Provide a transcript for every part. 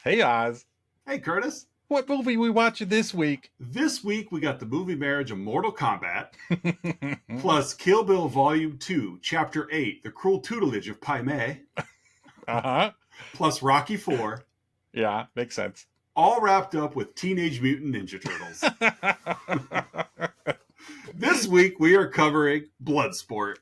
Hey Oz, Hey, Curtis. what movie we watching this week? This week we got the movie marriage of Mortal Kombat, plus Kill Bill Volume 2, Chapter 8, The Cruel Tutelage of Pai Mei, Uh-huh. plus Rocky 4, Yeah, makes sense. all wrapped up with Teenage Mutant Ninja Turtles. This week we are covering Bloodsport.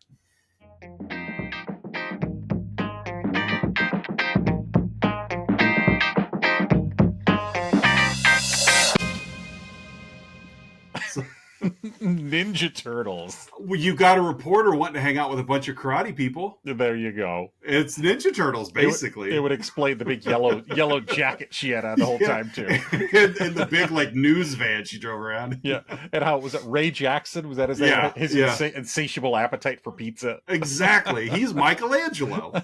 Ninja Turtles. You got a reporter wanting to hang out with a bunch of karate people. There you go. It's Ninja Turtles, basically. It would explain the big yellow jacket she had on the whole time, too. and the big, news van she drove around. Yeah, and how, was it Ray Jackson? Was that his name? Yeah, His yeah. insatiable appetite for pizza. Exactly. He's Michelangelo.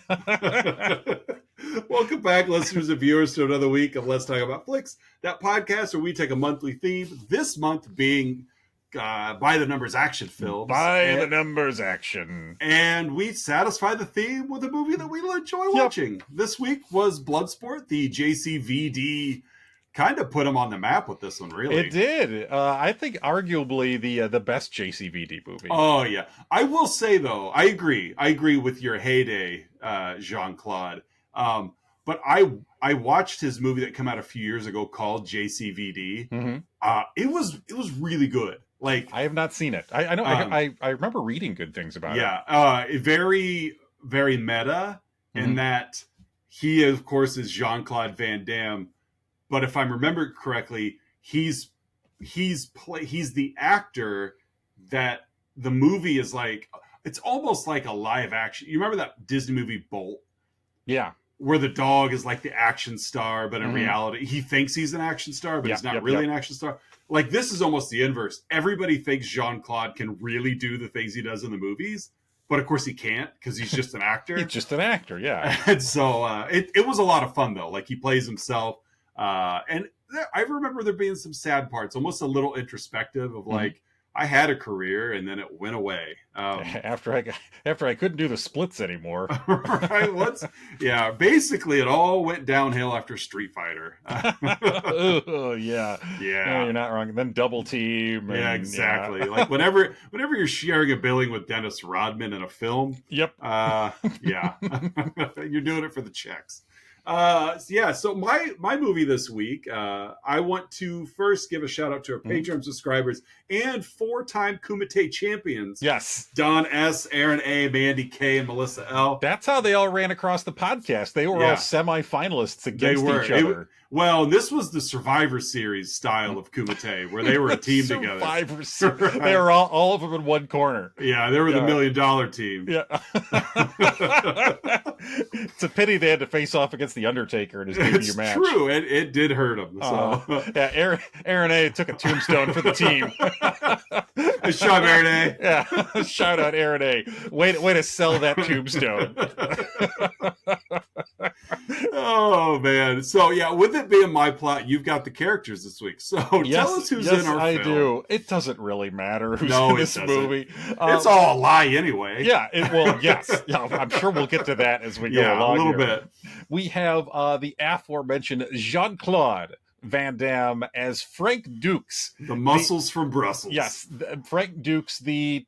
Welcome back, listeners and viewers, to another week of Let's Talk About Flicks, that podcast where we take a monthly theme, this month being by the numbers action films. The numbers action. And we satisfy the theme with a movie that we enjoy watching. This week was Bloodsport. The JCVD kind of put him on the map with this one, really. It did. I think arguably the best JCVD movie. Oh, yeah. I will say, though, I agree. I agree with your heyday, Jean-Claude. But I watched his movie that came out a few years ago called JCVD. Mm-hmm. It was really good. I have not seen it. I know. I remember reading good things about it. Yeah. Very, very meta in that he, of course, is Jean-Claude Van Damme. But if I remember correctly, he's the actor that the movie is like. It's almost like a live action. You remember that Disney movie Bolt? Yeah. Where the dog is like the action star, but in reality, he thinks he's an action star, but he's not really an action star. Like, this is almost the inverse. Everybody thinks Jean-Claude can really do the things he does in the movies, but of course he can't because he's just an actor. He's just an actor, yeah. And so it was a lot of fun, though. Like, he plays himself. And I remember there being some sad parts, almost a little introspective of like, I had a career and then it went away. After I couldn't do the splits anymore. Right? Basically it all went downhill after Street Fighter. Oh, yeah. Yeah. No, you're not wrong. Then Double Team. Yeah, exactly. Yeah. Like whenever you're sharing a billing with Dennis Rodman in a film. Yep. Yeah. You're doing it for the checks. So my movie this week, I want to first give a shout out to our Patreon subscribers and 4-time Kumite champions. Yes. Don S., Aaron A., Mandy K., and Melissa L. That's how they all ran across the podcast. They were all semi-finalists against each other. Well, this was the Survivor Series style of Kumite, where they were a team together. Survivor Series. Right. They were all of them in one corner. Yeah, they were the $1 million team. Yeah. It's a pity they had to face off against The Undertaker in his debut match. It's true. It did hurt him. So. Yeah, Aaron A. took a tombstone for the team. Shout out Aaron A. Yeah, shout out Aaron A. Way to sell that tombstone. Oh, man. So, yeah, with it being my plot, you've got the characters this week. So tell us who's in our film. I do. It doesn't really matter who's in this movie. It's all a lie anyway. Yeah, yes. Yeah, I'm sure we'll get to that as we go along. A little bit. We have the aforementioned Jean-Claude Van Damme as Frank Dux. The muscles from Brussels. Yes, Frank Dux, the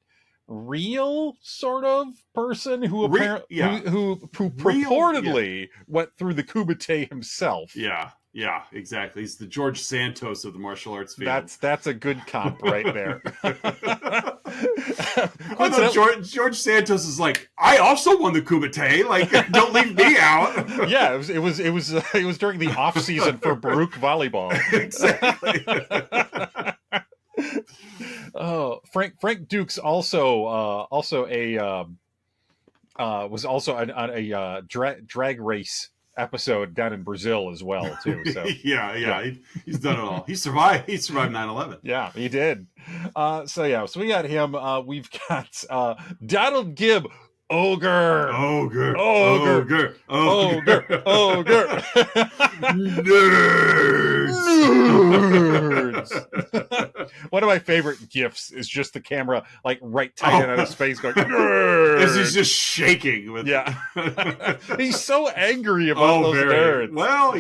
real sort of person who who purportedly went through the Kumite himself. Yeah, exactly. He's the George Santos of the martial arts field. That's a good comp right there. George Santos is like, I also won the Kumite. Like, don't leave me out. Yeah, it was during the off season for Baruch volleyball. Exactly. Oh, Frank Dux was also on a drag race episode down in Brazil as well too. So yeah. He's done it all. He survived 9/11. Yeah, he did. So we got him. We've got Donald Gibb. Ogre. Nerds. One of my favorite gifs is just the camera like right tight in on his face going nerds. As he's just shaking with he's so angry about those nerds. Well,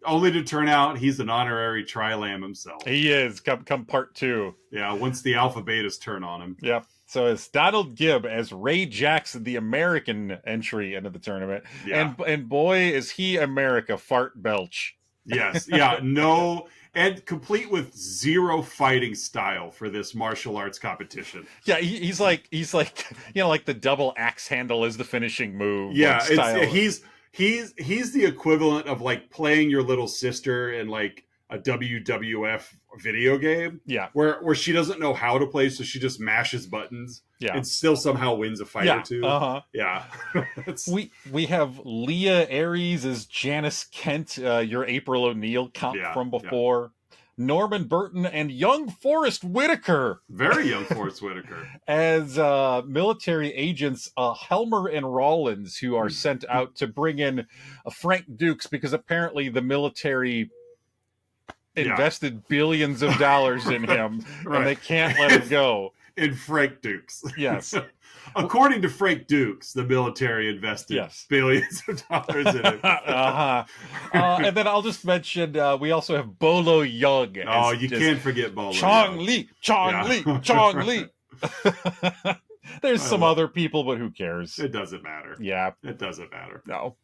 only to turn out he's an honorary Tri-Lam himself. He is. Come part 2. Yeah, once the Alpha Betas turn on him. Yep. So it's Donald Gibb as Ray Jackson, the American entry into the tournament. Yeah. And boy, is he America fart belch. Yes. Yeah. No. And complete with zero fighting style for this martial arts competition. Yeah, he's like like the double axe handle is the finishing move. Yeah, he's the equivalent of like playing your little sister in like a WWF video game. Yeah, where she doesn't know how to play, so she just mashes buttons. Yeah, and still somehow wins a fight or two. Yeah. we have Leah Aries as Janice Kent, your April O'Neil comp from before. Norman Burton and young Forest Whitaker. Very young Forest Whitaker. As military agents Helmer and Rollins, who are sent out to bring in Frank Dux, because apparently the military invested billions of dollars in him, and they can't let him go. In Frank Dux. Yes. According to Frank Dux, the military invested billions of dollars in him. And then I'll just mention, we also have Bolo Yeung. Oh, you can't forget Bolo Chong Li, Chong Li, Chong Li. There's some other people, but who cares? It doesn't matter. Yeah. It doesn't matter. No.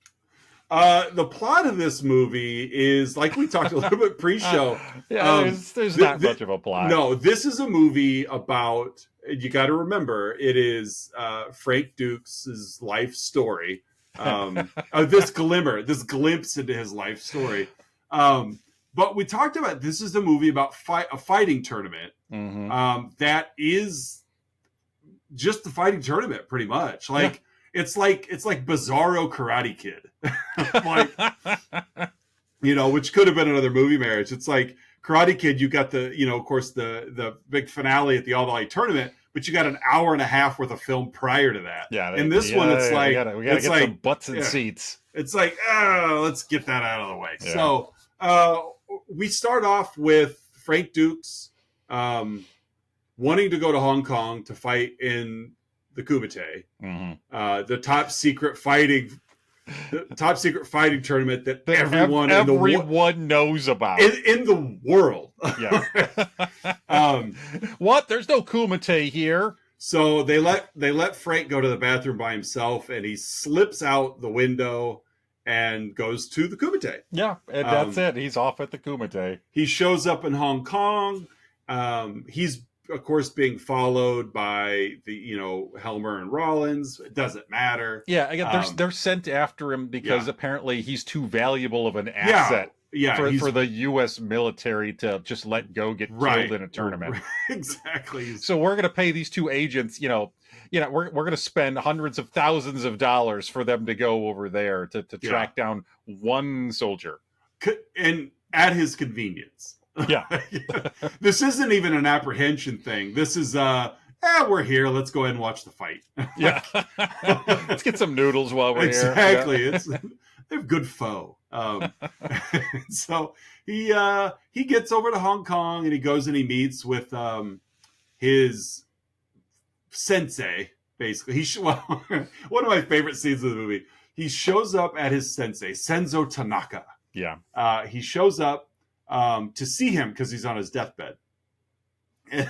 The plot of this movie is, like we talked a little bit pre-show. There's not much of a plot. No, this is a movie about, you got to remember, it is Frank Dux' life story. This glimpse into his life story. But we talked about, this is a movie about a fighting tournament. That is just the fighting tournament, pretty much. It's like Bizarro Karate Kid, which could have been another movie marriage. It's like Karate Kid. You got of course, the big finale at the All Valley tournament, but you got an hour and a half worth of film prior to that. Yeah. And this one, it's like we gotta get some butts and seats. It's like, let's get that out of the way. Yeah. So we start off with Frank Dux wanting to go to Hong Kong to fight in the Kumite, the top secret fighting tournament that everyone knows about in the world. Yeah. What? There's no Kumite here. So they let Frank go to the bathroom by himself, and he slips out the window and goes to the Kumite. Yeah, and that's it. He's off at the Kumite. He shows up in Hong Kong. He's of course being followed by the Helmer and Rollins. It doesn't matter. Yeah, again, they're sent after him because apparently he's too valuable of an asset for the U.S. military to just let go get killed in a tournament. Exactly. So we're going to pay these two agents, we're going to spend hundreds of thousands of dollars for them to go over there to track down one soldier. And at his convenience. Yeah. This isn't even an apprehension thing. This is we're here, let's go ahead and watch the fight. Yeah. Let's get some noodles while we're here. Exactly. They're good pho. So he gets over to Hong Kong, and he goes and he meets with his sensei, basically. One of my favorite scenes of the movie. He shows up at his sensei, Senzo Tanaka. Yeah. He shows up to see him because he's on his deathbed. And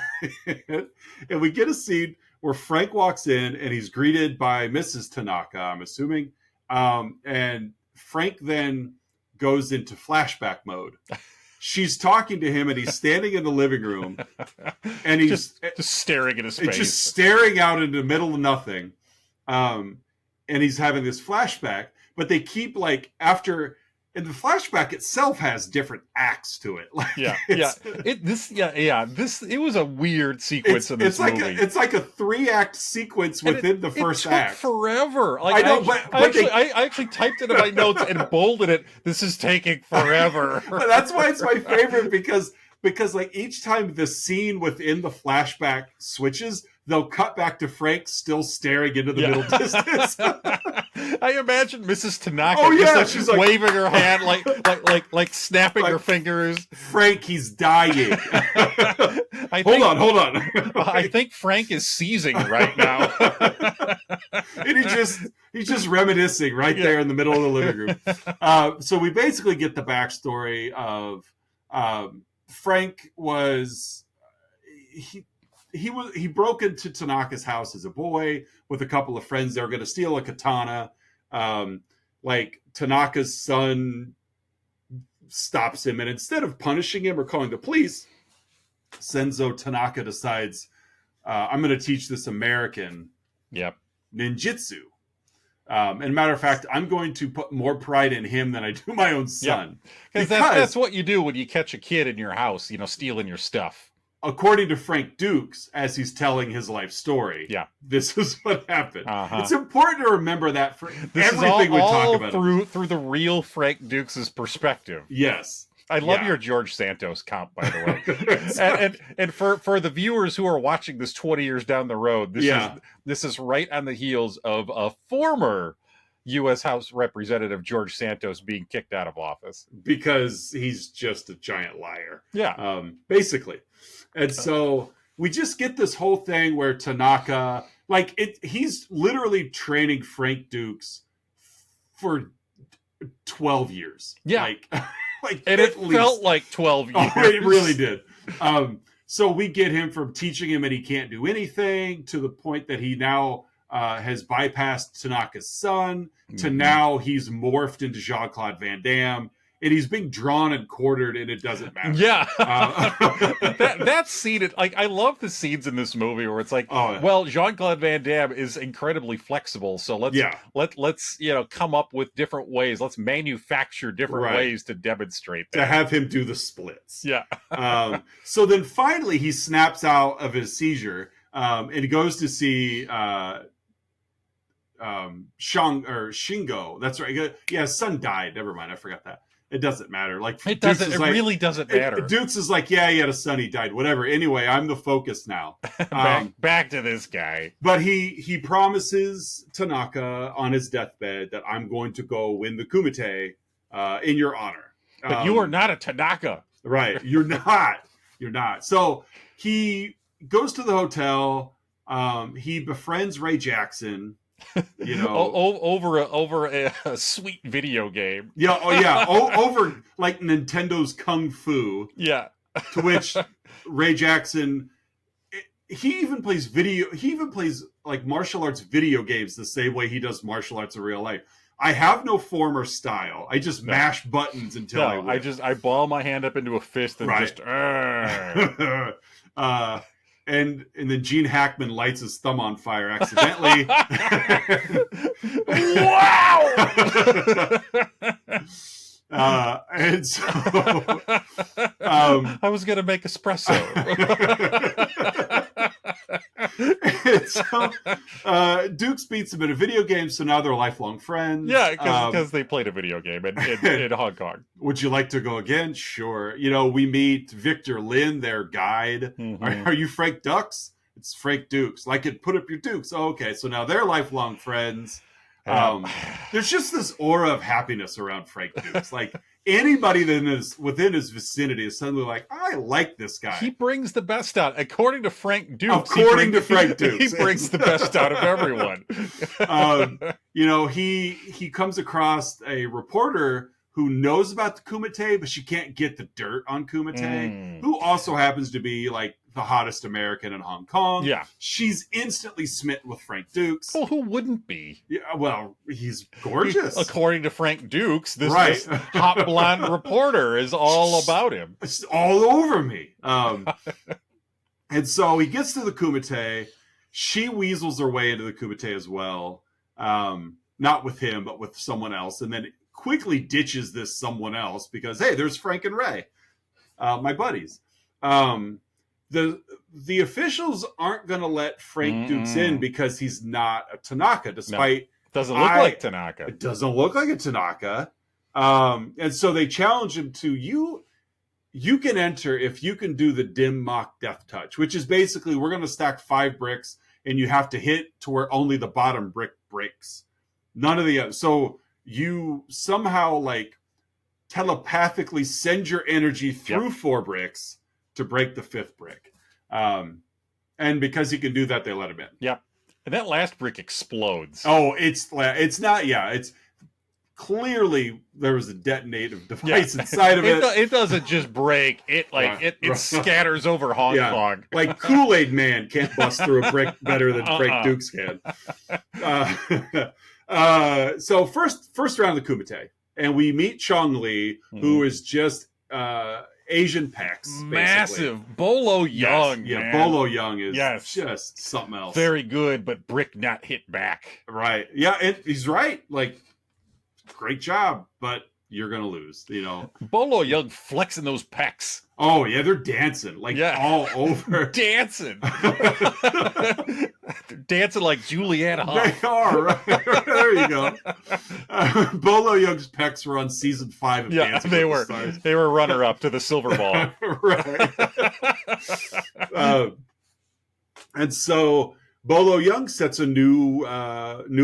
we get a scene where Frank walks in and he's greeted by Mrs. Tanaka, I'm assuming. And Frank then goes into flashback mode. She's talking to him and he's standing in the living room and he's just staring at his face. Just staring out into the middle of nothing. And he's having this flashback, but they keep and the flashback itself has different acts to it. It was a weird sequence in this movie. It's like a 3-act sequence within the first act. It took forever. I actually typed it in my notes and bolded it. This is taking forever. That's why it's my favorite because each time the scene within the flashback switches, they'll cut back to Frank still staring into the middle distance. I imagine Mrs. Tanaka she's like waving her hand, like snapping her fingers. Frank, he's dying. Hold on. I think Frank is seizing right now. And he's just reminiscing right there in the middle of the living room. So we basically get the backstory of Frank was he broke into Tanaka's house as a boy with a couple of friends. They were going to steal a katana. Tanaka's son stops him, and instead of punishing him or calling the police, Senzo Tanaka decides, I'm going to teach this American ninjutsu. And matter of fact, I'm going to put more pride in him than I do my own son. Because that's what you do when you catch a kid in your house, stealing your stuff. According to Frank Dux, as he's telling his life story, this is what happened. It's important to remember that for everything we talk about. Through the real Frank Dux' perspective. Yes. I love your George Santos comp, by the way. and for the viewers who are watching this 20 years down the road, this is right on the heels of a former U.S. House Representative George Santos being kicked out of office. Because he's just a giant liar. Yeah. Basically. And so we just get this whole thing where Tanaka, he's literally training Frank Dux for 12 years. Yeah. And it felt like 12 years. Oh, it really did. So we get him from teaching him and he can't do anything to the point that he now has bypassed Tanaka's son to now he's morphed into Jean-Claude Van Damme. And he's being drawn and quartered, and it doesn't matter. Yeah, that scene. I love the scenes in this movie where it's like, well, Jean-Claude Van Damme is incredibly flexible, so let's come up with different ways. Let's manufacture different ways to demonstrate that. To have him do the splits. Yeah. So then finally he snaps out of his seizure, and he goes to see Shingo. That's right. Yeah, his son died. Never mind, I forgot that. It doesn't matter. It really doesn't matter. Dukes is like, yeah, he had a son, he died, whatever. Anyway, I'm the focus now. Back to this guy. But he promises Tanaka on his deathbed that I'm going to go win the Kumite in your honor. But you are not a Tanaka. Right. You're not. You're not. So he goes to the hotel. He befriends Ray Jackson. Over a sweet video game. Over Nintendo's Kung Fu. Yeah. To which Ray Jackson, he even plays martial arts video games the same way he does martial arts in real life. I have no form or style. I just mash buttons until I win. I ball my hand up into a fist and just And then Gene Hackman lights his thumb on fire accidentally. Wow! And so I was gonna make espresso. And so Dukes beats him in a video game, so now they're lifelong friends. Yeah, because they played a video game in Hong Kong. Would you like to go again? Sure. We meet Victor Lin, their guide. Mm-hmm. Are you Frank Dux? It's Frank Dukes. Put up your Dukes. Oh, okay, so now they're lifelong friends. There's just this aura of happiness around Frank Dukes. Anybody that is within his vicinity is suddenly like, I like this guy. He brings the best out. According to Frank Dukes. He brings the best out of everyone. He comes across a reporter who knows about the Kumite, but she can't get the dirt on Kumite, who also happens to be the hottest American in Hong Kong. Yeah. She's instantly smitten with Frank Dukes. Well, who wouldn't be? Yeah, well, he's gorgeous. According to Frank Dukes, this hot blonde reporter is all about him. It's all over me. And so he gets to the Kumite. She weasels her way into the Kumite as well. Not with him, but with someone else. And then quickly ditches this someone else because, hey, there's Frank and Ray, my buddies. The officials aren't going to let Frank Dukes in because he's not a Tanaka, despite... Doesn't look like Tanaka. It doesn't look like a Tanaka. And so they challenge him to, you can enter if you can do the Dim Mak death touch, which is basically we're going to stack 5 bricks and you have to hit to where only the bottom brick breaks. None of the other. So you somehow like telepathically send your energy through 4 bricks to break the 5th brick. And because he can do that, they let him in. Yep. And that last brick explodes. Oh, it's not. Yeah, it's clearly there was a detonative device inside of it. It doesn't just break. It it scatters over Hong Kong. Like Kool-Aid Man can't bust through a brick better than Frank Dux can. So first round of the Kumite, and we meet Chong Li, who is just Asian pecs, massive. Basically. Bolo Yeung, man. Bolo Yeung is just something else. Very good, but brick not hit back. Right? Yeah, he's right. Like, great job, but you're gonna lose. You know, Bolo Yeung flexing those pecs. Oh yeah, they're dancing like all over. Dancing. Dancing like Juliet Hough. They are. Right? There you go. Bolo Yeung's pecs were on season 5 of Dancing they with were. the Stars. They were runner up to the silver ball. Right. And so Bolo Yeung sets a new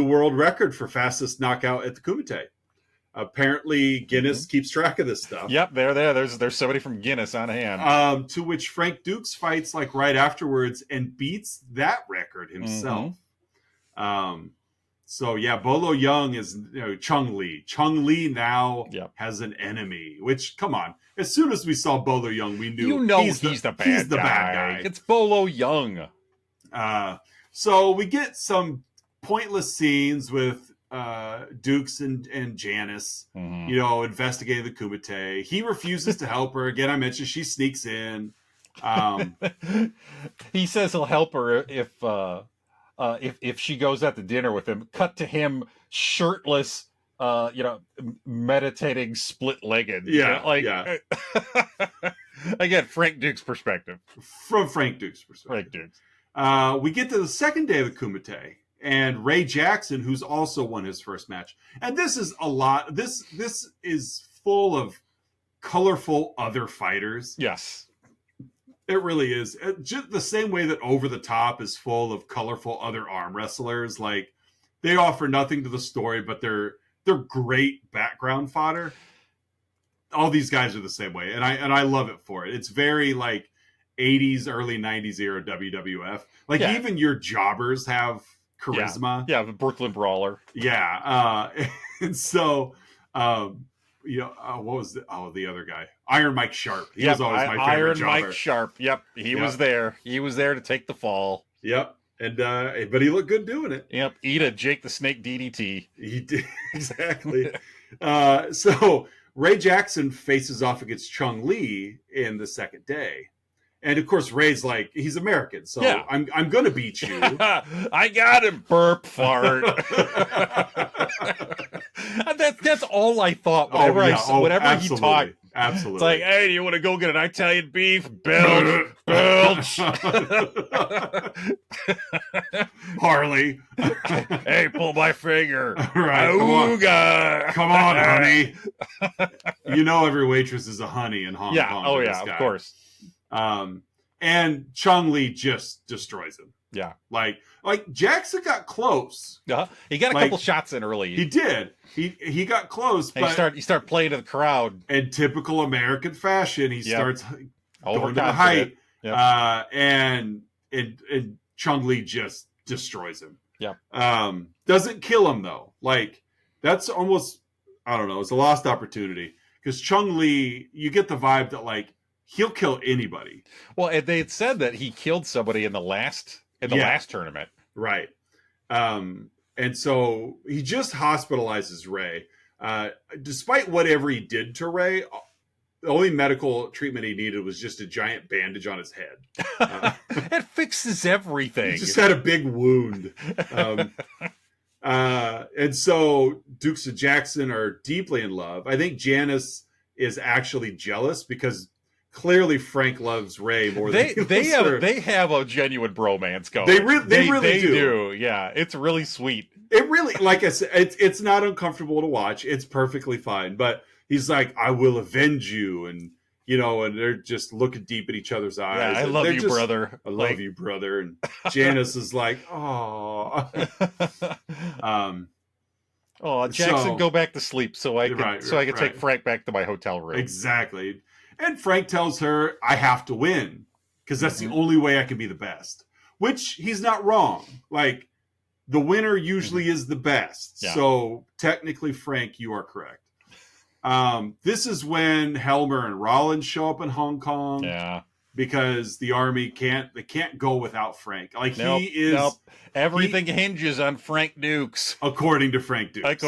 world record for fastest knockout at the Kumite. Apparently, Guinness keeps track of this stuff. Yep, they're there. There's somebody from Guinness on hand. To which Frank Dux fights like right afterwards and beats that record himself. So yeah, Bolo Yeung is Chong Li. Chong Li now has an enemy. Which, come on, as soon as we saw Bolo Yeung, we knew he's the bad guy. It's Bolo Yeung. So we get some pointless scenes with Dux and Janice, investigating the Kumite. He refuses to help her. Again, I mentioned she sneaks in. He says he'll help her if she goes out to dinner with him. Cut to him shirtless, meditating, split-legged. Again, Frank Dux perspective. From Frank Dux perspective. We get to the second day of the Kumite. And Ray Jackson, who's also won his first match. And this is a lot. This is full of colorful other fighters. Yes. It really is. Just the same way that Over the Top is full of colorful other arm wrestlers. Like, they offer nothing to the story, but they're great background fodder. All these guys are the same way. And I love it for it. It's very like 80s, early 90s era WWF. Like even your jobbers have charisma. Yeah, the Brooklyn Brawler. Yeah. And so, what was the other guy? Iron Mike Sharp. He was always my favorite Iron jobber. Mike Sharp. Yep. He was there. He was there to take the fall. Yep. And, but he looked good doing it. Yep. Eat a Jake the Snake DDT. He did. Exactly. So Ray Jackson faces off against Chong Li in the second day. And of course, Ray's like, he's American, so I'm going to beat you. I got him, burp fart. That's all I thought whenever he talked. Absolutely. It's like, hey, do you want to go get an Italian beef? Belch. Harley. Hey, pull my finger. Right. Come on, honey. Every waitress is a honey in Hong Kong. Oh, yeah, of course. And Chong Li just destroys him. Yeah. Like Jackson got close. He got a couple shots in early. He did. He got close, but he started playing to the crowd. In typical American fashion, he starts going to the height. Yep. And Chong Li just destroys him. Yeah. Doesn't kill him though. Like, that's almost, I don't know, it's a lost opportunity. Because Chong Li, you get the vibe that like he'll kill anybody. Well, and they had said that he killed somebody in the last tournament. Right. And so he just hospitalizes Ray. Despite whatever he did to Ray, the only medical treatment he needed was just a giant bandage on his head. It fixes everything. He just had a big wound. And so Dux and Jackson are deeply in love. I think Janice is actually jealous because clearly Frank loves Ray more than they have a genuine bromance going. They really do. Yeah, it's really sweet. It really, like I said, it's not uncomfortable to watch. It's perfectly fine. But he's like, I will avenge you, and and they're just looking deep at each other's eyes. I love you, brother. I love you, brother. And Janice is like, oh. Jackson, go back to sleep so I can take Frank back to my hotel room. Exactly. And Frank tells her, I have to win because that's the only way I can be the best, which he's not wrong. Like, the winner usually is the best. Yeah. So technically, Frank, you are correct. This is when Helmer and Rollins show up in Hong Kong. Yeah. Because the army can't go without Frank. Like, everything hinges on Frank Dux. According to Frank Dux.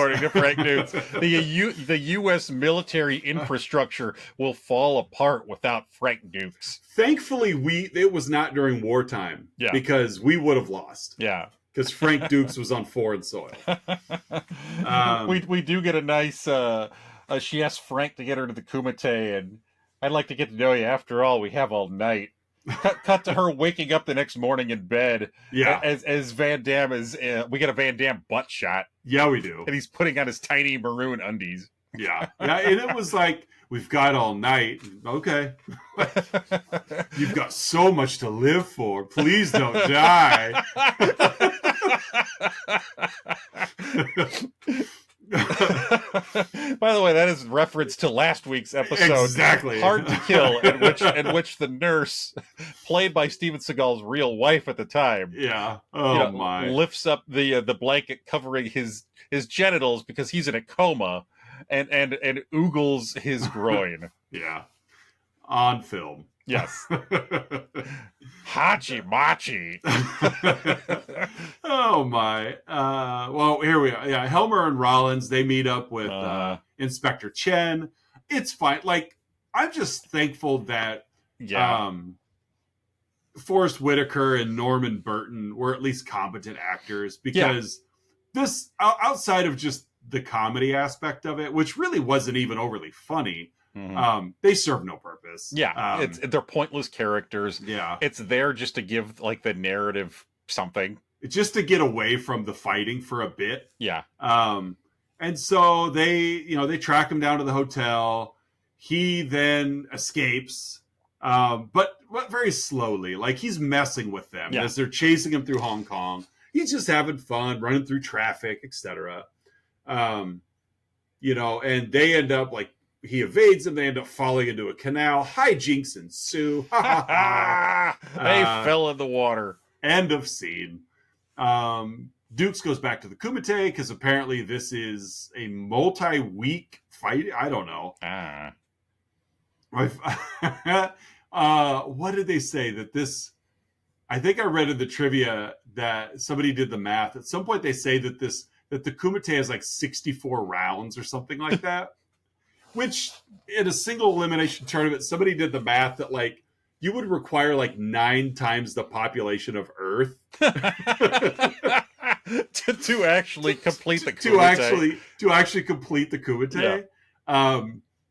The U.S. military infrastructure will fall apart without Frank Dux. Thankfully, it was not during wartime. Yeah. Because we would have lost. Yeah. Because Frank Dux was on foreign soil. We do get a nice... she asks Frank to get her to the Kumite, and I'd like to get to know you. After all, we have all night. Cut to her waking up the next morning in bed. Yeah. As Van Damme is... we get a Van Damme butt shot. Yeah, we do. And he's putting on his tiny maroon undies. Yeah. Yeah, and it was like, we've got all night. Okay. You've got so much to live for. Please don't die. By the way, that is reference to last week's episode. Exactly. Hard to Kill, in which the nurse, played by Steven Seagal's real wife at the time, yeah, my, lifts up the blanket covering his genitals because he's in a coma, and oogles his groin. Yeah, on film. Yes. Hachi Machi. Oh my. Well, here we are. Yeah, Helmer and Rollins, they meet up with Inspector Chen. It's fine. Like, I'm just thankful that Forest Whitaker and Norman Burton were at least competent actors, because this, outside of just the comedy aspect of it, which really wasn't even overly funny, they serve no purpose. Yeah, they're pointless characters. Yeah, it's there just to give like the narrative something, just to get away from the fighting for a bit. Yeah. And so they track him down to the hotel. He then escapes, but very slowly. Like, he's messing with them as they're chasing him through Hong Kong. He's just having fun, running through traffic, etc. And they end up, like, he evades them. They end up falling into a canal. Hijinks ensue. They fell in the water. End of scene. Dukes goes back to the Kumite because apparently this is a multi-week fight. I don't know. What did they say that this? I think I read in the trivia that somebody did the math. At some point, they say that the Kumite has like 64 rounds or something like that. Which, in a single elimination tournament, somebody did the math that, like, you would require, like, 9 times the population of Earth to actually complete the Kumite. To actually complete the Kumite. Yeah.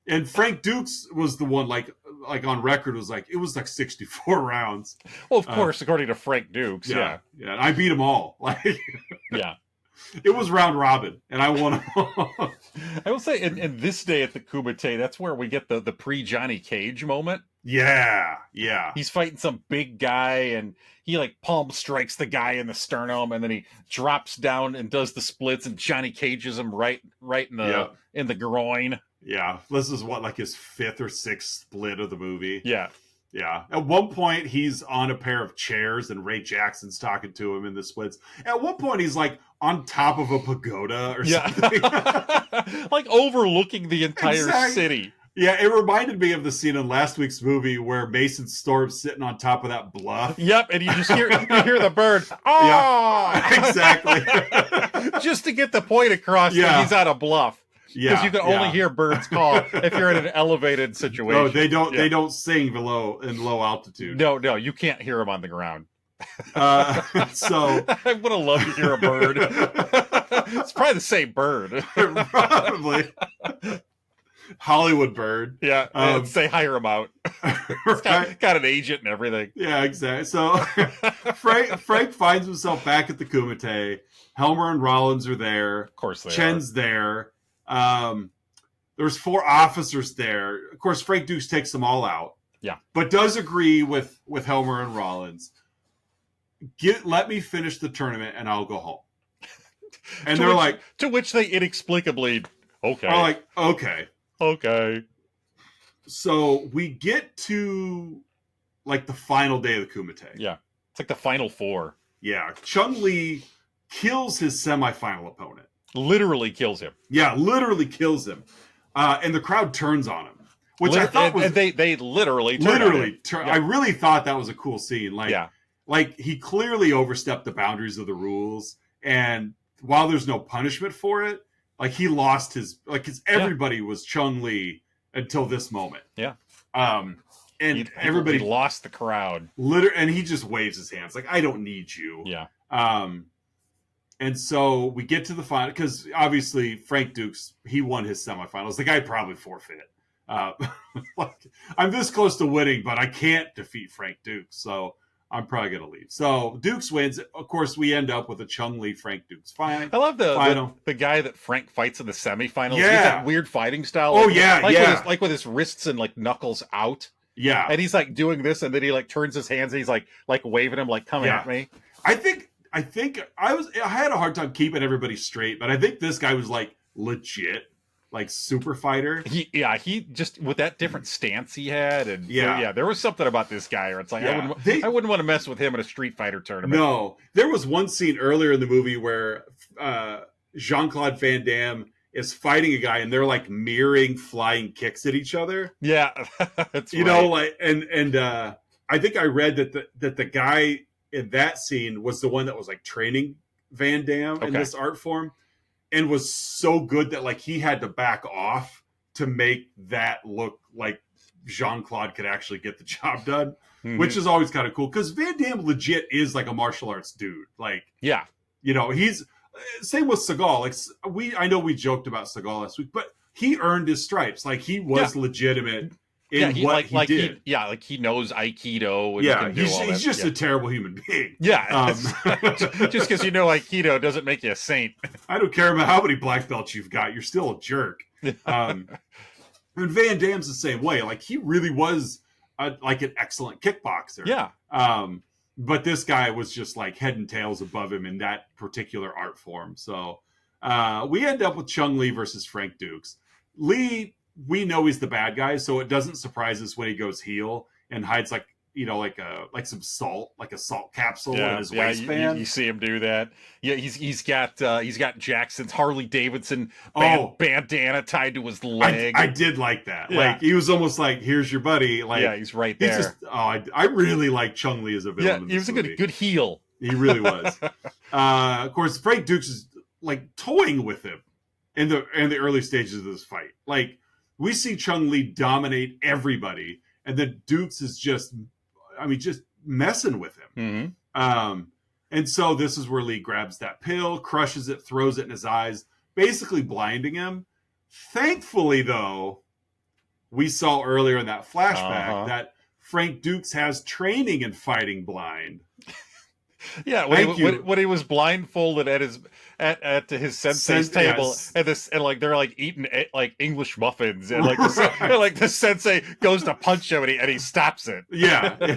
And Frank Dux was the one, like on record, was like, it was like 64 rounds. Well, of course, according to Frank Dux. Yeah. And I beat them all. Like, yeah. It was round robin, and I won them all. I will say, in this day at the Kumite, that's where we get the pre-Johnny Cage moment. Yeah. He's fighting some big guy, and he, like, palm strikes the guy in the sternum, and then he drops down and does the splits, and Johnny Cages him right in the groin. Yeah. This is like his 5th or 6th split of the movie. Yeah. Yeah. At one point, he's on a pair of chairs, and Ray Jackson's talking to him in the splits. At one point, he's like on top of a pagoda or something. Like overlooking the entire city. Yeah, it reminded me of the scene in last week's movie where Mason Storm's sitting on top of that bluff. Yep, and you just hear the bird. Oh! Yeah, exactly. Just to get the point across that he's on a bluff. Yeah, because you can only hear birds call if you're in an elevated situation. No, they don't. Yeah. They don't sing in low altitude. No, you can't hear them on the ground. So I would have loved to hear a bird. It's probably the same bird. Probably. Hollywood bird. Yeah, say hire him out. It's got an agent and everything. Yeah, exactly. So Frank finds himself back at the Kumite. Helmer and Rollins are there. Of course they Chen's there. There's 4 officers there. Of course, Frank Dux takes them all out. Yeah. But does agree with Helmer and Rollins. Let me finish the tournament and I'll go home. And they're like... To which they inexplicably, okay. Are like, okay. Okay. So we get to like the final day of the Kumite. Yeah. It's like the final 4. Yeah. Chong Li kills his semifinal opponent. Literally kills him. Yeah, literally kills him. And the crowd turns on him. Which I thought was... And they literally turn on him. Yeah. I really thought that was a cool scene. Like he clearly overstepped the boundaries of the rules. And while there's no punishment for it, like he lost his... Like, because everybody was Chong Li until this moment. Yeah. And everybody lost the crowd. And he just waves his hands like, I don't need you. Yeah. And so we get to the final, because obviously Frank Dux, he won his semifinals. The guy probably forfeit. I'm this close to winning, but I can't defeat Frank Dux, so I'm probably going to leave. So Dux wins. Of course, we end up with a Chong Li Frank Dux final. I love the guy that Frank fights in the semifinals. Yeah. He has that weird fighting style. With his wrists and like knuckles out. Yeah. And he's like doing this, and then he like turns his hands, and he's like waving him, like, come at me. I think I had a hard time keeping everybody straight, but I think this guy was like legit, like super fighter. He just, with that different stance he had, and there was something about this guy where it's like, I wouldn't want to mess with him in a Street Fighter tournament. No, there was one scene earlier in the movie where Jean-Claude Van Damme is fighting a guy, and they're like mirroring flying kicks at each other. Yeah, that's know, like and I think I read that the guy in that scene was the one that was like training Van Damme in this art form, and was so good that like he had to back off to make that look like Jean-Claude could actually get the job done, which is always kind of cool because Van Damme legit is like a martial arts dude. Like, yeah, you know, he's same with Seagal. Like I know we joked about Seagal last week, but he earned his stripes. Like he was legitimit. He did. Like he knows Aikido. And he's just a terrible human being. Yeah. Just because you know Aikido doesn't make you a saint. I don't care about how many black belts you've got. You're still a jerk. And Van Damme's the same way. Like he really was like an excellent kickboxer. Yeah. But this guy was just like head and tails above him in that particular art form. So we end up with Chong Li versus Frank Dux. Li, we know he's the bad guy, so it doesn't surprise us when he goes heel and hides like some salt, like a salt capsule in his waistband. You see him do that. Yeah, he's got Jackson's Harley Davidson bandana tied to his leg. I did like that. Yeah. Like he was almost like, "Here's your buddy." Like he's right there. I really like Chong Li as a villain. Yeah, he was a good heel. He really was. Of course, Frank Dux is like toying with him in the early stages of this fight. Like we see Chong Li dominate everybody, and then Dux is just messing with him. Mm-hmm. And so this is where Li grabs that pill, crushes it, throws it in his eyes, basically blinding him. Thankfully, though, we saw earlier in that flashback that Frank Dux has training in fighting blind. Yeah, when he was blindfolded at his sensei's table, and like they're like eating like English muffins, and like the sensei goes to punch him, and he stops it. Yeah,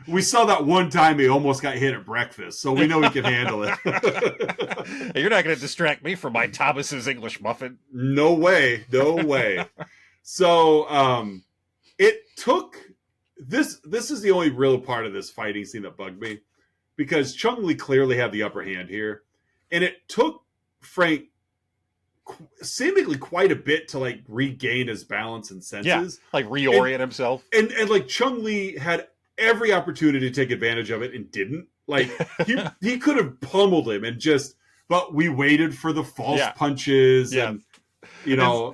we saw that one time he almost got hit at breakfast, so we know he can handle it. You're not going to distract me from my Thomas's English muffin. No way. So it took this. This is the only real part of this fighting scene that bugged me. Because Chong Li clearly had the upper hand here. And it took Frank seemingly quite a bit to like regain his balance and senses. Yeah, like reorient himself. And like Chong Li had every opportunity to take advantage of it and didn't. Like he could have pummeled him but we waited for the false punches and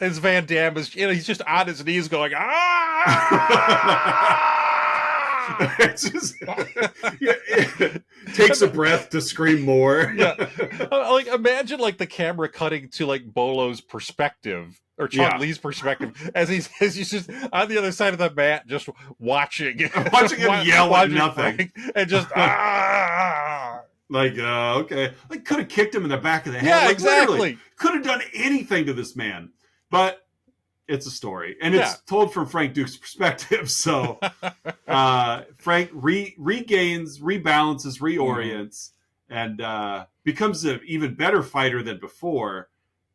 as Van Damme is he's just on his knees going ah. It's just takes a breath to scream more. Like imagine like the camera cutting to like Bolo's perspective or Chong Li's perspective as he's just on the other side of the mat, just watching him yell at nothing and just like okay, like could have kicked him in the back of the head. Yeah, like, exactly. Could have done anything to this man, but it's a story, and it's told from Frank Dux' perspective. So Frank regains, rebalances, reorients, and becomes an even better fighter than before,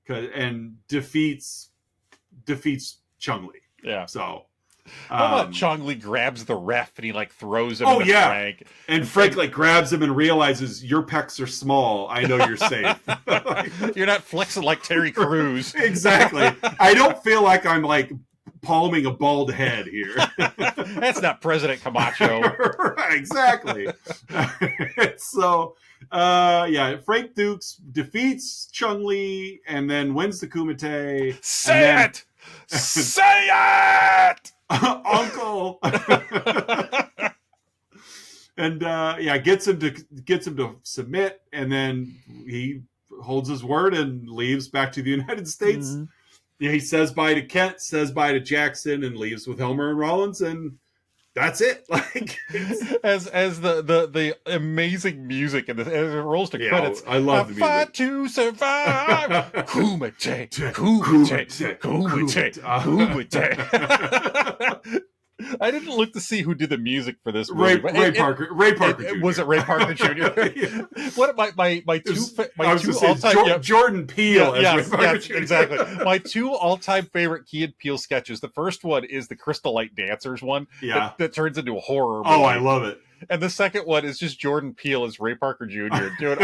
and defeats Chong Li. Yeah. So. How about Chong Li grabs the ref and he like throws him into Frank? And Frank like grabs him and realizes your pecs are small. I know you're safe. You're not flexing like Terry Crews. Exactly. I don't feel like I'm like palming a bald head here. That's not President Camacho. Right, exactly. So, Frank Dux defeats Chong Li and then wins the Kumite. Say it! Say it! Uncle. And gets him to submit, and then he holds his word and leaves back to the United States. Mm-hmm. Yeah, he says bye to Kent, says bye to Jackson, and leaves with Helmer and Rollins, and that's it. Like as the amazing music and as it rolls to credits. I love the music. Fight to survive. Kumite, Kumite, Kumite, Kumite. I didn't look to see who did the music for this movie. Ray Parker Jr. Was it Ray Parker Jr.? What my two all-time Jordan Peele as Ray Parker Jr. Exactly. My two all-time favorite Key and Peele sketches. The first one is the Crystal Light Dancers one. That turns into a horror movie. Oh, I love it. And the second one is just Jordan Peele as Ray Parker Jr. doing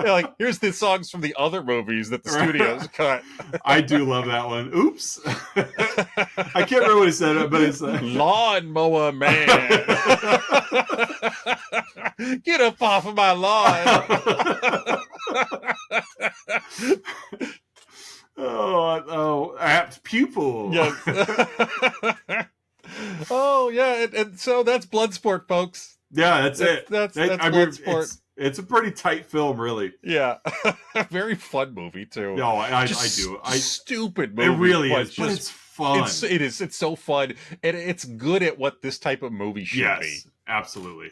like, here's the songs from the other movies that the studios cut. I do love that one. Oops. I can't remember what he said, but it's Lawnmower Man. Get up off of my lawn. Apt pupil. Yes. Oh yeah, and so that's Bloodsport, folks. Yeah, that's it. That's Bloodsport. It's a pretty tight film, really. Yeah, very fun movie too. No, I do. Stupid movie. It really is, but it's fun. It's so fun, and it's good at what this type of movie should be. Yes, absolutely.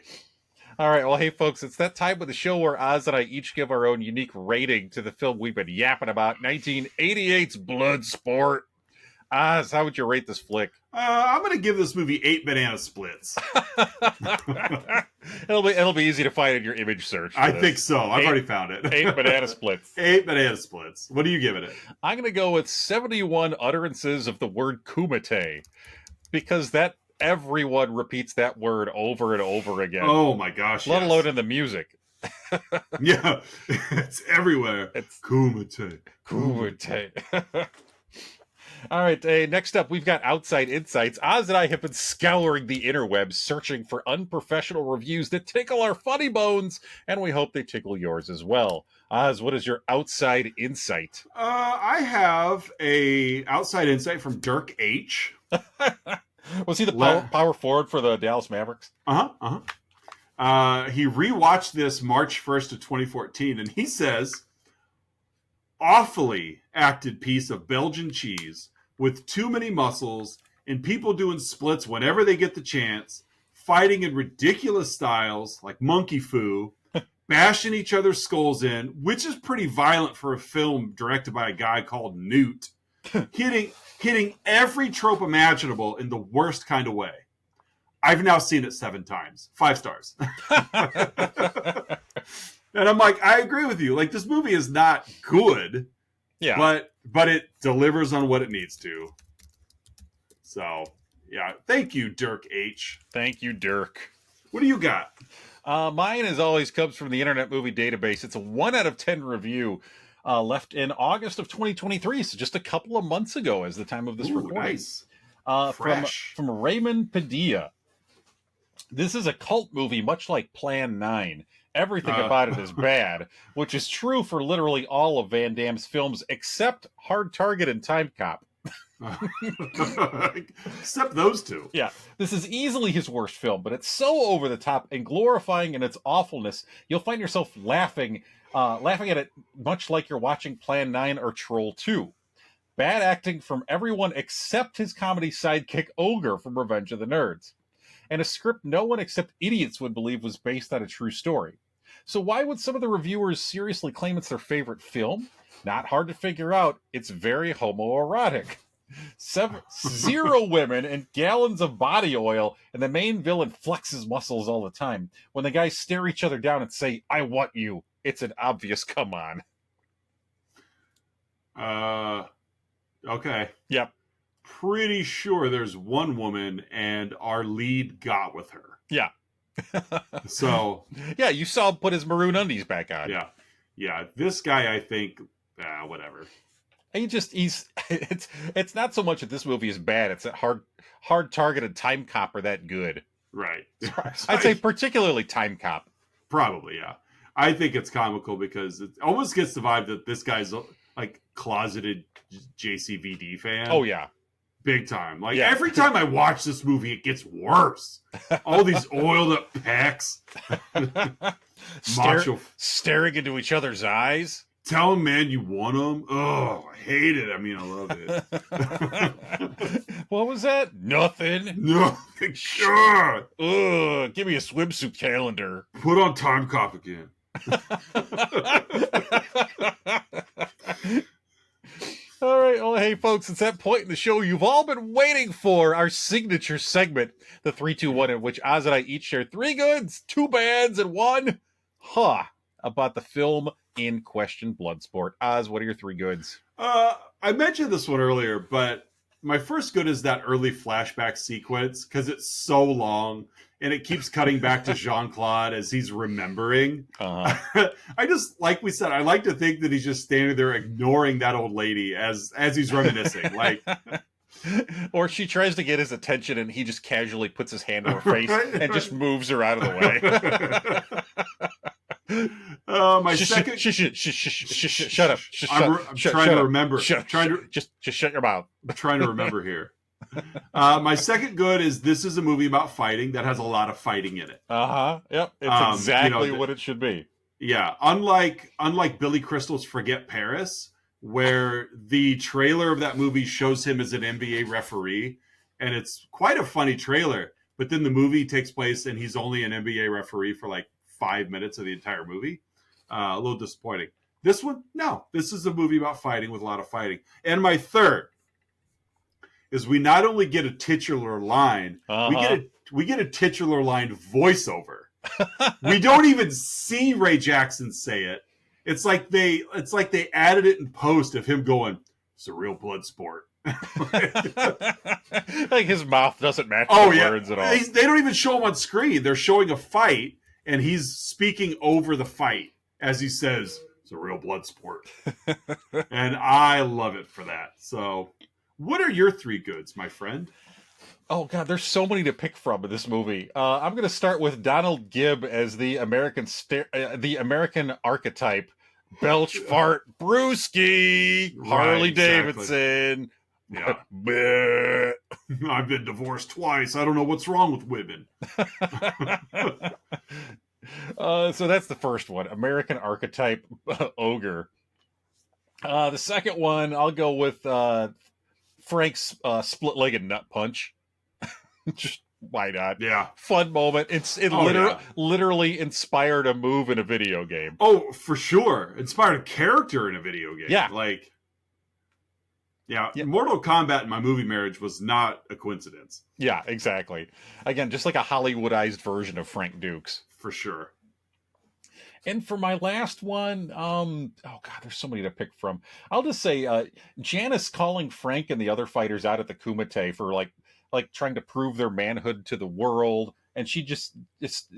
All right, well, hey folks, it's that time of the show where Oz and I each give our own unique rating to the film we've been yapping about, 1988's Bloodsport. Oz, how would you rate this flick? I'm going to give this movie 8 banana splits. It'll be easy to find in your image search. I think so. I've already found it. 8 banana splits. 8 banana splits. What are you giving it? I'm going to go with 71 utterances of the word kumite, because everyone repeats that word over and over again. Oh my gosh! Let alone in the music. Yeah, it's everywhere. It's kumite. Kumite. All right, next up, we've got Outside Insights. Oz and I have been scouring the interwebs, searching for unprofessional reviews that tickle our funny bones, and we hope they tickle yours as well. Oz, what is your Outside Insight? I have a Outside Insight from Dirk H. Was he the power forward for the Dallas Mavericks? He rewatched this March 1st of 2014, and he says, awfully acted piece of Belgian cheese with too many muscles and people doing splits whenever they get the chance, fighting in ridiculous styles like monkey foo, bashing each other's skulls in, which is pretty violent for a film directed by a guy called Newt, hitting every trope imaginable in the worst kind of way. I've now seen it 7 times. 5 stars. And I'm like, I agree with you. Like, this movie is not good. Yeah. But it delivers on what it needs to. So, yeah. Thank you, Dirk H. Thank you, Dirk. What do you got? Mine, as always, comes from the Internet Movie Database. It's a 1 out of 10 review left in August of 2023. So just a couple of months ago as the time of this recording. Nice. From Raymond Padilla. This is a cult movie, much like Plan 9. Everything about it is bad, which is true for literally all of Van Damme's films except Hard Target and Time Cop. Except those two. Yeah, this is easily his worst film, but it's so over the top and glorifying in its awfulness, you'll find yourself laughing at it much like you're watching Plan 9 or Troll 2. Bad acting from everyone except his comedy sidekick Ogre from Revenge of the Nerds. And a script no one except idiots would believe was based on a true story. So why would some of the reviewers seriously claim it's their favorite film? Not hard to figure out. It's very homoerotic. Zero women and gallons of body oil, and the main villain flexes muscles all the time. When the guys stare each other down and say, "I want you," it's an obvious come on. Okay. Yep. Pretty sure there's one woman and our lead got with her. Yeah. So. Yeah, you saw him put his maroon undies back on. Yeah. Yeah. This guy, I think, whatever. It's not so much that this movie is bad. It's that hard targeted Time Cop are that good. Right. I'd say particularly Time Cop. Probably, yeah. I think it's comical because it almost gets the vibe that this guy's like closeted JCVD fan. Oh yeah, big time. Like every time I watch this movie, it gets worse. All these oiled up pecs, staring into each other's eyes. Tell him, man, you want him. Oh, I hate it. I mean, I love it. What was that? Nothing. Nothing. Sure. Give me a swimsuit calendar. Put on Time Cop again. All right. Well, hey, folks, it's that point in the show you've all been waiting for. Our signature segment, the 3, 2, 1, in which Oz and I each share 3 goods, 2 bads, and 1 about the film in question, Bloodsport. Oz, what are your 3 goods? I mentioned this one earlier, but my first good is that early flashback sequence because it's so long and it keeps cutting back to Jean-Claude as he's remembering. I just, like we said, I like to think that he's just standing there ignoring that old lady as he's reminiscing. Like, or she tries to get his attention and he just casually puts his hand on her face and just moves her out of the way. My second. Shut up. I'm trying to remember. Just shut your mouth. I'm trying to remember here. My second good is this is a movie about fighting that has a lot of fighting in it. Yep. It's exactly what it should be. Yeah. Unlike Billy Crystal's Forget Paris, where the trailer of that movie shows him as an NBA referee, and it's quite a funny trailer. But then the movie takes place and he's only an NBA referee for like 5 minutes of the entire movie. A little disappointing. This one, no. This is a movie about fighting with a lot of fighting. And my third is we not only get a titular line, we get a titular line voiceover. We don't even see Ray Jackson say it. It's like they added it in post of him going, "It's a real blood sport." Like his mouth doesn't match the words at all. They don't even show him on screen. They're showing a fight, and he's speaking over the fight as he says, "It's a real blood sport." And I love it for that. So, what are your 3 goods, my friend? Oh, God, there's so many to pick from in this movie. I'm going to start with Donald Gibb as the American archetype. Belch, fart, brewski, Harley Davidson. Yeah. I've been divorced twice. I don't know what's wrong with women. So that's the first one, American archetype ogre. The second one, I'll go with Frank's split-legged nut punch. Just why not? Yeah, fun moment. Literally inspired a move in a video game. Oh, for sure, inspired a character in a video game. Yeah, Mortal Kombat in my movie marriage was not a coincidence. Yeah, exactly. Again, just like a Hollywoodized version of Frank Dux. For sure. And for my last one, there's so many to pick from. I'll just say Janice calling Frank and the other fighters out at the Kumite for like trying to prove their manhood to the world. And she just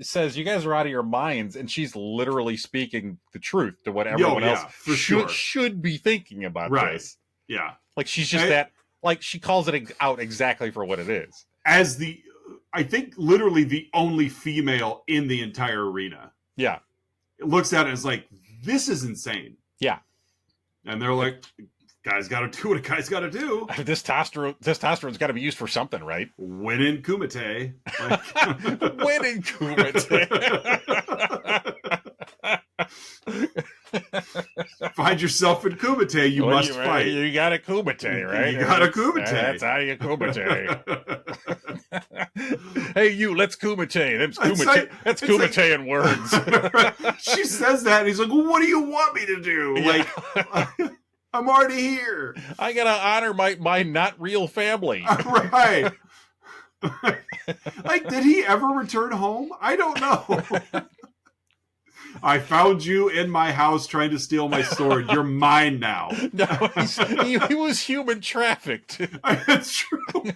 says, "You guys are out of your minds." And she's literally speaking the truth to what everyone else should be thinking about this. Yeah. Like she's just she calls it out exactly for what it is. As I think literally the only female in the entire arena. Yeah. It looks at it as like, this is insane. Yeah. And they're like, guys got to do what a guy's got to do. This testosterone's got to be used for something, right? Win in Kumite. Win in Kumite. Find yourself in Kumite, you must fight. You got a Kumite, right? You got a Kumite. That's how you Kumite. Hey, you, let's Kumite. That's Kumite in words. She says that, and he's like, well, what do you want me to do? Yeah. Like, I'm already here. I gotta honor my not real family. Right. Like, did he ever return home? I don't know. I found you in my house trying to steal my sword. You're mine now. No, he was human trafficked. That's true.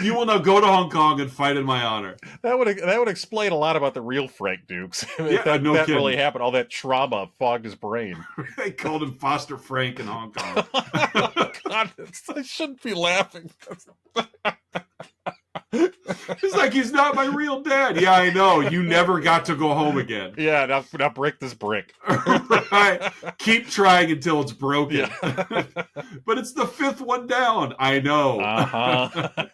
You will now go to Hong Kong and fight in my honor. That would explain a lot about the real Frank Dux. Yeah, that no kidding. really happened. All that trauma fogged his brain. They called him Foster Frank in Hong Kong. God, I shouldn't be laughing. It's like, he's not my real dad. Yeah, I know. You never got to go home again. Yeah, now break this brick. Right. Keep trying until it's broken. Yeah. But it's the fifth one down. I know.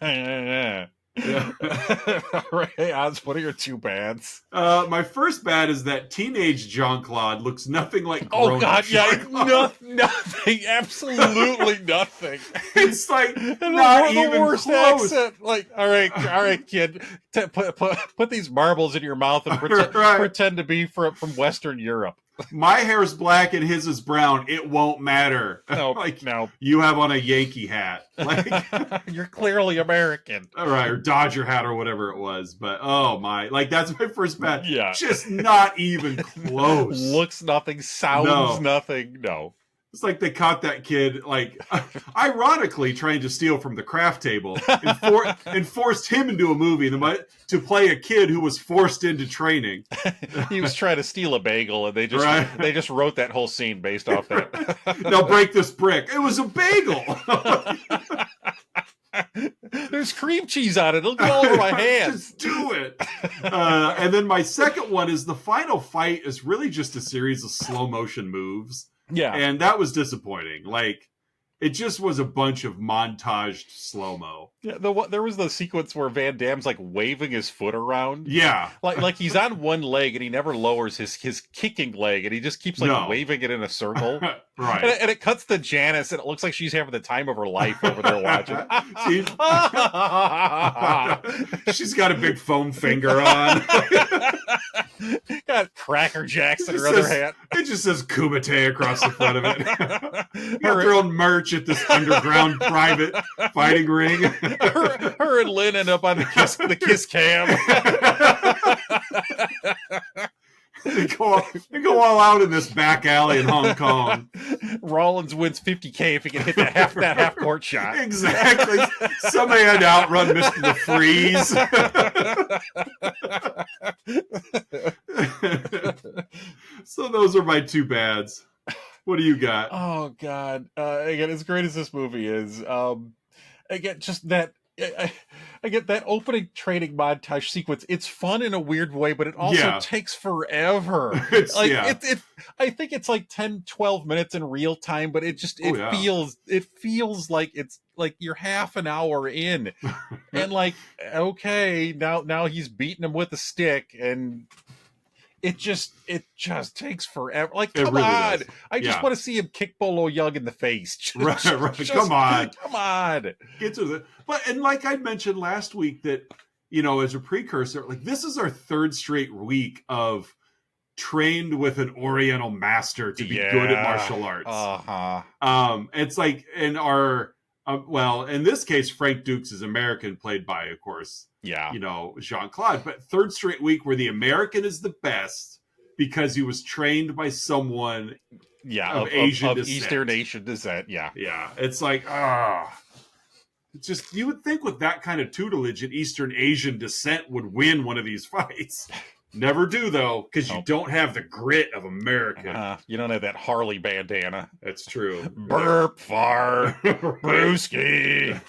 Yeah. All right, Oz, what are your two bads? My first bad is that teenage Jean-Claude looks nothing like grown Oh God, yeah, Jean-Claude. nothing, absolutely nothing. It's like And not the even worst close. accent. Like, all right, kid, put these marbles in your mouth and Right. pretend to be from Western Europe. My hair's black and his is brown. It won't matter. No, Like, no, you have on a Yankee hat. Like, you're clearly American. all right, or Dodger hat or whatever it was. But oh my, like, that's my first bad. Yeah. Just not even close. Looks nothing, sounds nothing. No. It's like they caught that kid, like, ironically trying to steal from the craft table and forced him into a movie to play a kid who was forced into training. He was trying to steal a bagel, and they just wrote that whole scene based off that. Now break this brick. It was a bagel. There's cream cheese on it. It'll go all over my hands. Just do it. And then my second one is the final fight is really just a series of slow motion moves. Yeah. And that was disappointing. Like, it just was a bunch of montaged slow-mo. Yeah, there was the sequence where Van Damme's like waving his foot around. Yeah. Like he's on one leg and he never lowers his kicking leg and he just keeps like waving it in a circle. Right. And it cuts to Janice and it looks like she's having the time of her life over there watching. She's got a big foam finger on. Got Cracker Jacks in her other hand. It just says Kumite across the front of it. Got their own merch at this underground private fighting ring. her and Lynn end up on the kiss cam. They go all out in this back alley in Hong Kong. Rollins wins $50K if he can hit that half court shot. Exactly. Somebody had to outrun Mr. the Freeze. So those are my two bads. What do you got? Oh God! Again, as great as this movie is, again, just that. I get that opening training montage sequence. It's fun in a weird way, but it also takes forever. I think it's like 10, 12 minutes in real time, but it feels like it's like you're half an hour in. And like, okay, now he's beating him with a stick and it just takes forever. Like, come on. I just want to see him kick Bolo Yeung in the face. Right. Come on. Get to the and like I mentioned last week that, you know, as a precursor, like this is our third straight week of trained with an Oriental master to be good at martial arts. It's like in our well, in this case, Frank Dux is American, played by, of course, you know, Jean-Claude. But third straight week where the American is the best because he was trained by someone of Asian descent. Eastern Asian descent. Yeah. It's like, it's just, you would think with that kind of tutelage, an Eastern Asian descent would win one of these fights. Never do, though, because you don't have the grit of American. You don't have that Harley bandana. That's true. Burp, fart, Brewski.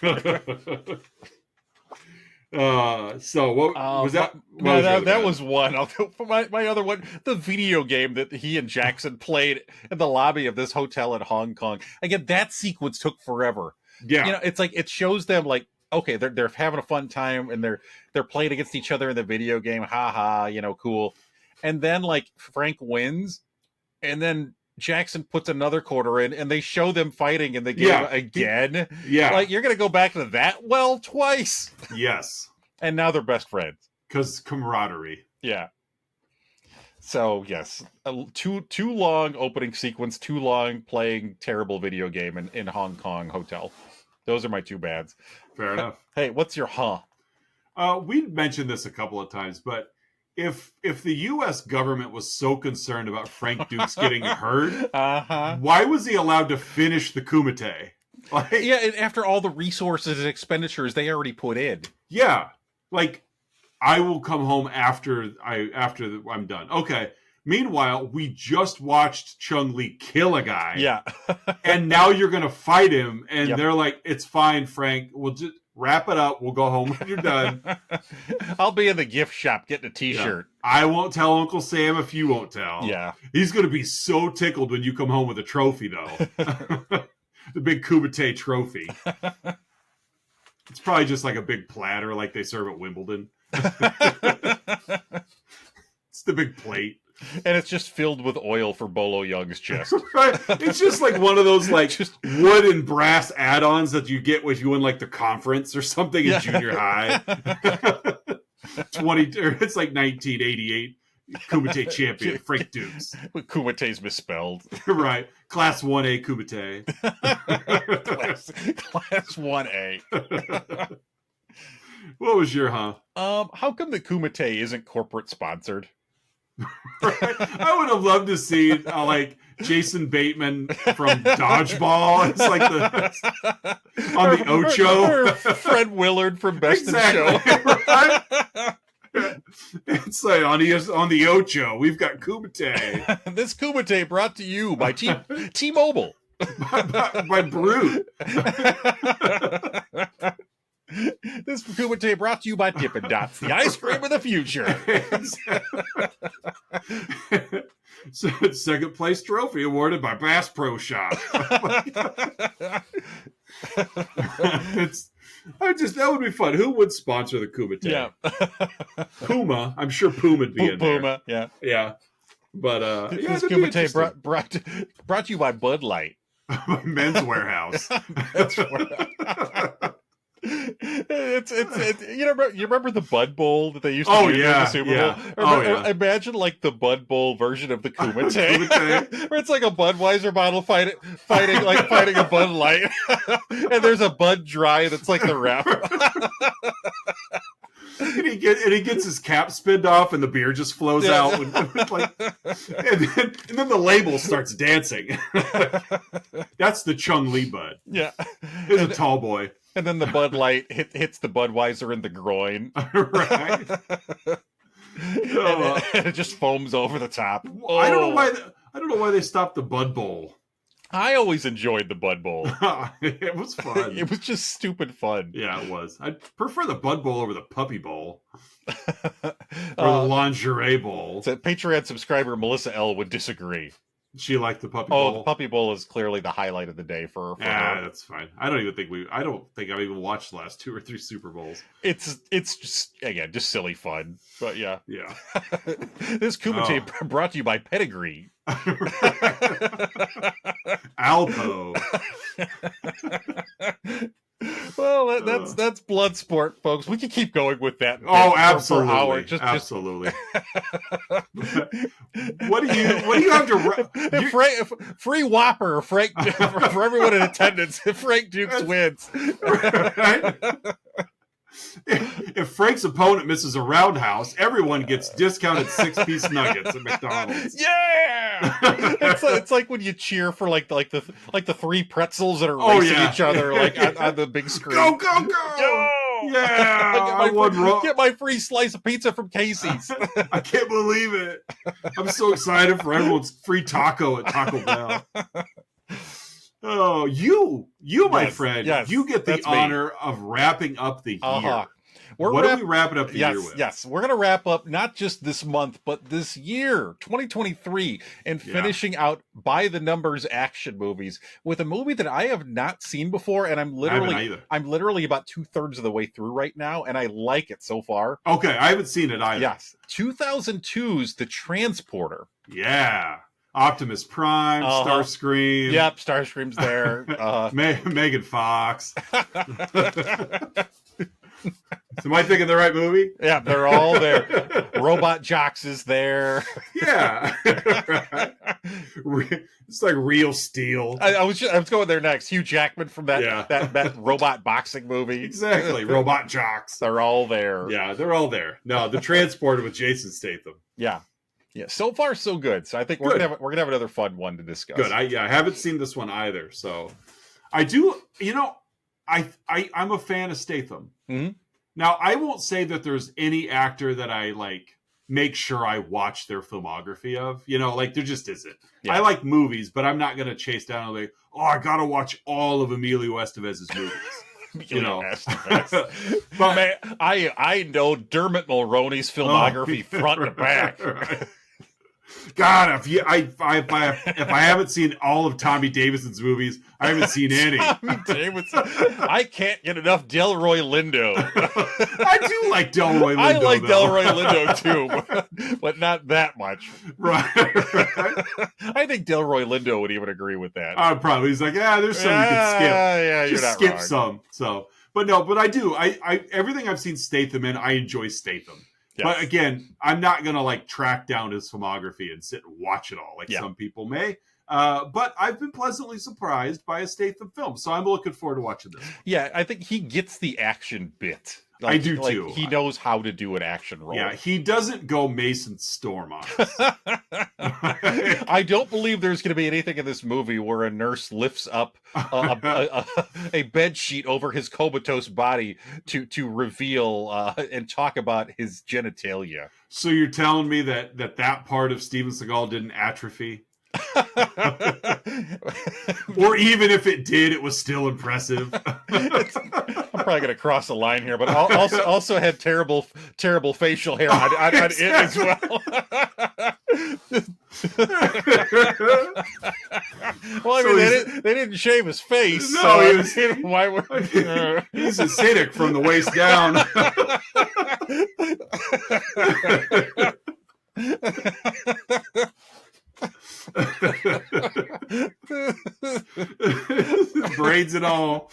So what was that? That was one. I'll go for my other one. The video game that he and Jackson played in the lobby of this hotel in Hong Kong. Again, that sequence took forever. Yeah, you know, it's like it shows them like, okay, they're having a fun time and they're playing against each other in the video game. Ha ha, you know, cool. And then like Frank wins, and then Jackson puts another quarter in, and they show them fighting in the game again. Yeah, like you're gonna go back to that well twice. Yes, and now they're best friends because camaraderie. Yeah. So yes, too long opening sequence, too long playing terrible video game in Hong Kong hotel. Those are my two bads. Fair enough. Hey, what's your huh? We mentioned this a couple of times, but if the U.S. government was so concerned about Frank Dux getting hurt, why was he allowed to finish the Kumite? Like, yeah, and after all the resources and expenditures they already put in. Yeah, like I will come home after I'm done. Okay. Meanwhile, we just watched Chong Li kill a guy. Yeah. And now you're going to fight him. And Yep. they're like, it's fine, Frank. We'll just wrap it up. We'll go home when you're done. I'll be in the gift shop getting a t-shirt. Yeah. I won't tell Uncle Sam if you won't tell. Yeah. He's going to be so tickled when you come home with a trophy, though. The big Kumite trophy. It's probably just like a big platter like they serve at Wimbledon. It's the big plate. And it's just filled with oil for Bolo Yeung's chest. Right? It's just like one of those like wood and brass add-ons that you get if you win like the conference or something in junior high. It's like 1988 Kumite champion Frank Dux. Kumite's misspelled. Right. Class 1A Kumite. Class 1A. What was your huh? How come the Kumite isn't corporate sponsored? Right? I would have loved to see like Jason Bateman from Dodgeball. It's like on the Ocho. Or Fred Willard from Best in Show. Right? It's like on the Ocho, we've got Kumite. This Kumite brought to you by T-Mobile. by Brute. This Kumite brought to you by Dippin' Dots, the ice cream of the future. So, second place trophy awarded by Bass Pro Shop. That would be fun. Who would sponsor the Kumite? Yeah. Puma. I'm sure Puma'd be in there. Puma, yeah. Yeah. But this Kumite brought to you by Bud Light. Men's Warehouse. It's you remember the Bud Bowl that they used to do in the Super Bowl? Imagine like the Bud Bowl version of the Kumite. Where it's like a Budweiser bottle fighting a Bud Light. And there's a Bud Dry that's like the ref. And he gets his cap spinned off, and the beer just flows out. And then the label starts dancing. That's the Chong Li Bud. Yeah, he's a tall boy. And then the Bud Light hits the Budweiser in the groin. Right. And it just foams over the top. I don't know why they stopped the Bud Bowl. I always enjoyed the Bud Bowl. It was fun. It was just stupid fun. Yeah, it was. I prefer the Bud Bowl over the Puppy Bowl. Or the Lingerie Bowl. So Patreon subscriber Melissa L would disagree. She liked the Puppy Bowl. Oh, the Puppy Bowl is clearly the highlight of the day for her. That's fine. I don't think I've even watched the last 2 or 3 Super Bowls. It's just again just silly fun. But yeah. Yeah. This Kumite brought to you by Pedigree. Alpo. Well, that's Bloodsport, folks. We can keep going with that. Absolutely, for hours. Absolutely. What do you have to? Free Whopper, Frank, for everyone in attendance. If Frank Dux wins, right? If Frank's opponent misses a roundhouse, everyone gets discounted 6-piece nuggets at McDonald's. Yeah, it's like when you cheer for like the 3 pretzels that are racing each other on the big screen. Go! Yeah, get my free slice of pizza from Casey's. I can't believe it. I'm so excited for everyone's free taco at Taco Bell. Oh, my friend, you get the honor of wrapping up the year. What are we wrapping up the year with? Yes, we're going to wrap up not just this month, but this year, 2023, and finishing out by the numbers action movies with a movie that I have not seen before, and I'm literally about 2/3 of the way through right now, and I like it so far. Okay, I haven't seen it either. Yes, 2002's The Transporter. Yeah. Optimus Prime, Starscream. Yep, Starscream's there. Megan Fox. Am I thinking the right movie? Yeah, they're all there. Robot Jocks is there. Yeah. It's like Real Steel. I was going there next. Hugh Jackman from that robot boxing movie. Exactly. Robot Jocks. They're all there. Yeah, they're all there. No, the Transporter with Jason Statham. Yeah. Yeah. So far, so good. So I think we're gonna have another fun one to discuss. Good. I haven't seen this one either. So I do. I'm a fan of Statham. Mm-hmm. Now, I won't say that there's any actor that I like make sure I watch their filmography of. There just isn't. Yeah. I like movies, but I'm not going to chase down like, I got to watch all of Emilio Estevez's movies. But man, I know Dermot Mulroney's filmography front to back. Right. God, if I haven't seen all of Tommy Davidson's movies, I haven't seen any. Tommy Davidson. I can't get enough Delroy Lindo. I do like Delroy Lindo. I like Delroy Lindo too, but not that much. Right. I think Delroy Lindo would even agree with that. Probably. He's like, there's some you can skip. Yeah, just you're not skip wrong. some. So, but I do. I everything I've seen Statham in, I enjoy Statham. Yes. But again, I'm not going to track down his filmography and sit and watch it all like some people may. But I've been pleasantly surprised by a Statham film. So I'm looking forward to watching this. Yeah, I think he gets the action bit. I do too. He knows how to do an action role. Yeah, he doesn't go Mason Storm on us. I don't believe there's going to be anything in this movie where a nurse lifts up a bed sheet over his comatose body to reveal and talk about his genitalia. So you're telling me that part of Steven Seagal didn't atrophy? Or even if it did, it was still impressive. I'm probably going to cross the line here, but also had terrible facial hair on it as well. Well, I mean, they didn't shave his face. No, so why were he's acidic from the waist down. Braids and all.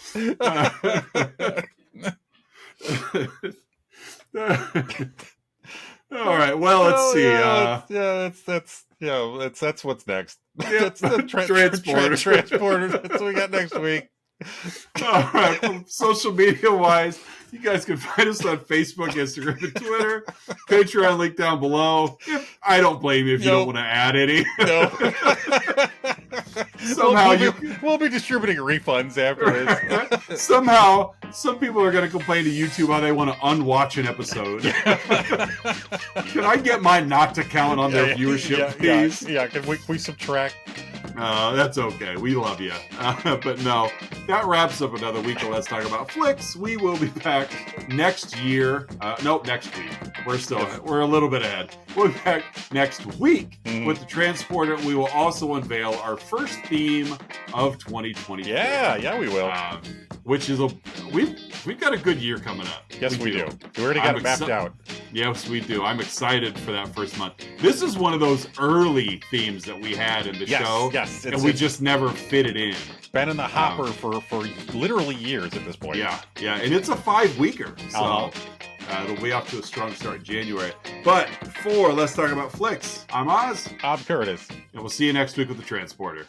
All right. Well, let's see. That's what's next. Yeah. That's the transporter. That's what we got next week. All right. Well, social media wise, you guys can find us on Facebook, Instagram, and Twitter. Patreon link down below. I don't blame you if you don't want to add any. No. Somehow we'll be distributing refunds after this. Somehow, some people are going to complain to YouTube how they want to unwatch an episode. Can I get mine not to count on their viewership, please? Yeah, can we subtract? That's okay. We love you. But no, that wraps up another week of Let's Talk About Flicks. We will be back next year. Next week. We're a little bit ahead. We'll be back next week with the Transporter. We will also unveil our first theme of 2024. Yeah, we will. Which is we've got a good year coming up. Yes, we do. We already got it mapped out. Yes, we do. I'm excited for that first month. This is one of those early themes that we had in the show. Yes, and we just never fit it in. It's been in the hopper for literally years at this point. Yeah, and it's a 5-weeker, so it'll be off to a strong start in January. But for Let's Talk About Flicks, I'm Oz. I'm Curtis. And we'll see you next week with the Transporter.